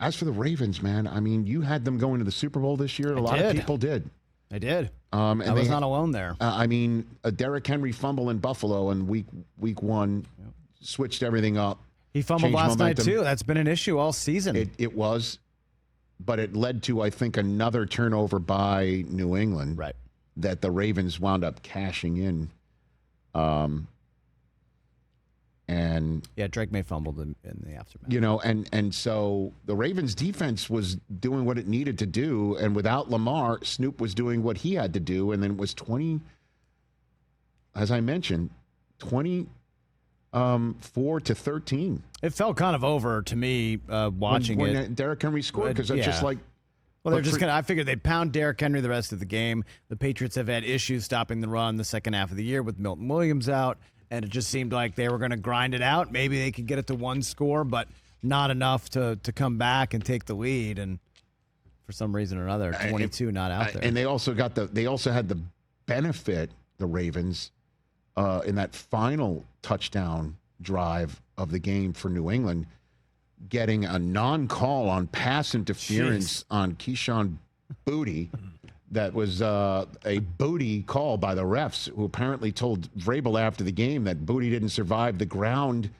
as for the Ravens, man, I mean, you had them going to the Super Bowl this year. A lot of people did. I did. And I was not alone there. I mean, a Derrick Henry fumble in Buffalo in week one switched everything up. He fumbled last night, too. That's been an issue all season. It was, but it led to, I think, another turnover by New England. Right. That the Ravens wound up cashing in. And Drake May fumbled in the aftermath. You know, and so the Ravens defense was doing what it needed to do, and without Lamar, Snoop was doing what he had to do, and then it was 20, as I mentioned, 24-13. It felt kind of over to me watching when it. Derrick Henry scored, because it's just like. Well, they're just I figured they'd pound Derrick Henry the rest of the game. The Patriots have had issues stopping the run the second half of the year with Milton Williams out. And it just seemed like they were going to grind it out. Maybe they could get it to one score, but not enough to come back and take the lead. And for some reason or another, 22 not out there. And they also had the benefit, the Ravens, in that final touchdown drive of the game for New England, getting a non-call on pass interference on Keyshawn Boutte. That was a booty call by the refs, who apparently told Vrabel after the game that Boutte didn't survive the ground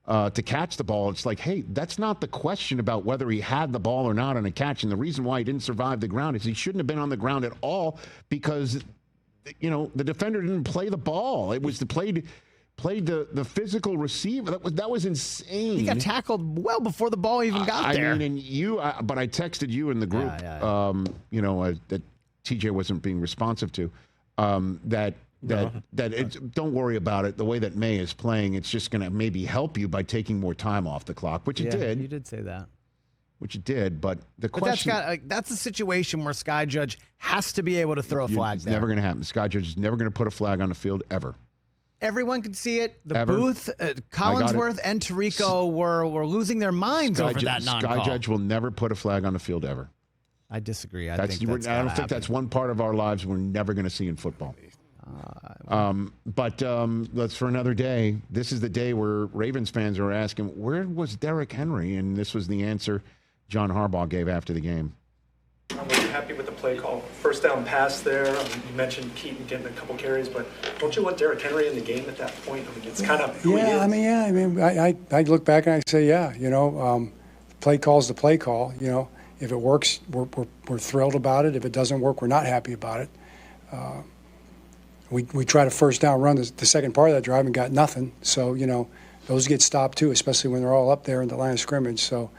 to catch the ball. It's like, hey, that's not the question about whether he had the ball or not on a catch. And the reason why he didn't survive the ground is he shouldn't have been on the ground at all, because, you know, the defender didn't play the ball. It was played the physical receiver. That was insane. He got tackled well before the ball even got there. I mean, but I texted you in the group, you know, that TJ wasn't being responsive to, don't worry about it. The way that May is playing, it's just going to maybe help you by taking more time off the clock, which it did. You did say that. Which it did, but the question... That's a situation where Sky Judge has to be able to throw a flag It's there. never going to happen. Sky Judge is never going to put a flag on the field, ever. Everyone could see it. The booth, Collinsworth and Tirico were losing their minds over that non-call. Sky Judge will never put a flag on the field, ever. I disagree. I don't think that's one part of our lives we're never going to see in football. But that's for another day. This is the day where Ravens fans are asking, where was Derrick Henry? And this was the answer John Harbaugh gave after the game. I'm really happy with the play call. First down pass there. You mentioned Keaton getting a couple carries, but don't you want Derrick Henry in the game at that point? I mean, it's kind of who he is. I look back and I say, play call's the play call, you know. If it works, we're thrilled about it. If it doesn't work, we're not happy about it. We tried a first down run the second part of that drive and got nothing. So, you know, those get stopped too, especially when they're all up there in the line of scrimmage. So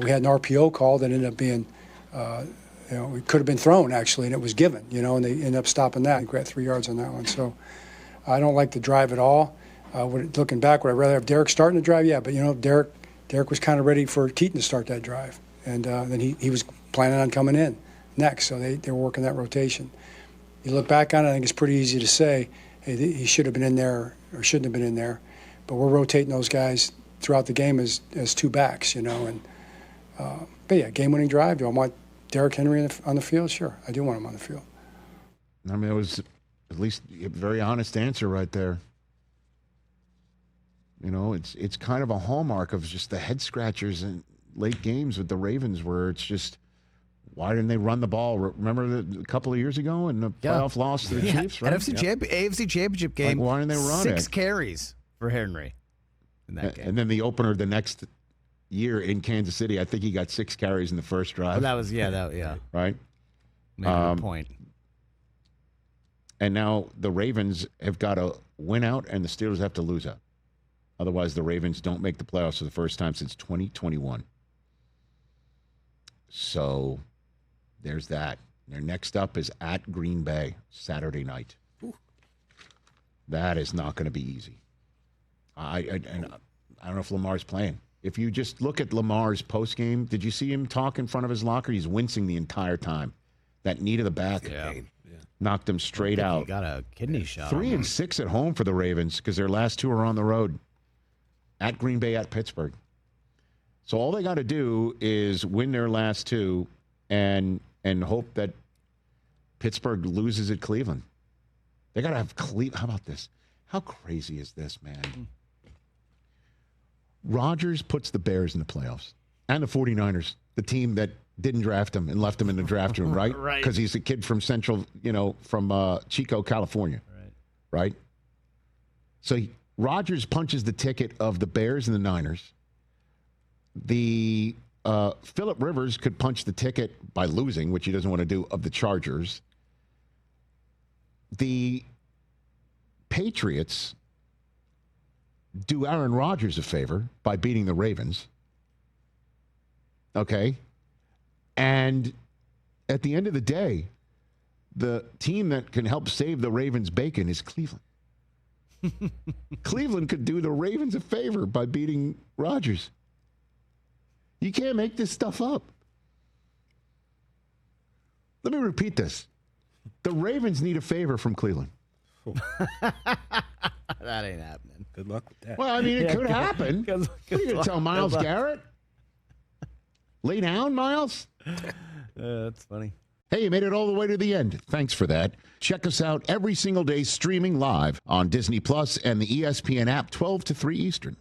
we had an RPO call that ended up being, it could have been thrown actually, and it was given, you know, and they ended up stopping that and got 3 yards on that one. So I don't like the drive at all. Looking back, would I rather have Derrick starting the drive? Yeah, but, you know, Derrick was kind of ready for Keaton to start that drive. And then he was planning on coming in next, so they were working that rotation. You look back on it, I think it's pretty easy to say, hey, he should have been in there or shouldn't have been in there. But we're rotating those guys throughout the game as two backs, you know. And but yeah, game-winning drive. Do I want Derrick Henry on the field? Sure, I do want him on the field. I mean, it was at least a very honest answer right there. You know, it's kind of a hallmark of just the head scratchers and late games with the Ravens, where it's just, why didn't they run the ball? Remember a couple of years ago in the playoff loss to the Chiefs, right? AFC Championship game. Like, why didn't they run 6 carries for Henry in that game. And then the opener the next year in Kansas City, I think he got 6 carries in the first drive. Oh, that was right. Made a good point. And now the Ravens have got to win out, and the Steelers have to lose out. Otherwise, the Ravens don't make the playoffs for the first time since 2021. So there's that. Their next up is at Green Bay Saturday night. Ooh. That is not going to be easy. I don't know if Lamar's playing. If you just look at Lamar's postgame, did you see him talk in front of his locker? He's wincing the entire time. That knee to the back knocked him straight out. He got a kidney shot. 3-6 at home for the Ravens because their last 2 are on the road. At Green Bay, at Pittsburgh. So all they got to do is win their last 2 and hope that Pittsburgh loses at Cleveland. They got to have Cleveland. How about this? How crazy is this, man? Rodgers puts the Bears in the playoffs and the 49ers the team that didn't draft him and left him in the draft room, right? Right. Because he's a kid from from Chico, California. Right? So Rodgers punches the ticket of the Bears and the Niners. The Phillip Rivers could punch the ticket by losing, which he doesn't want to do, of the Chargers. The Patriots do Aaron Rodgers a favor by beating the Ravens. Okay? And at the end of the day, the team that can help save the Ravens' bacon is Cleveland. Cleveland could do the Ravens a favor by beating Rodgers. You can't make this stuff up. Let me repeat this. The Ravens need a favor from Cleveland. That ain't happening. Good luck with that. Well, I mean, it could happen. What are you going to tell Myles Garrett? Lay down, Myles? That's funny. Hey, you made it all the way to the end. Thanks for that. Check us out every single day streaming live on Disney Plus and the ESPN app 12 to 3 Eastern.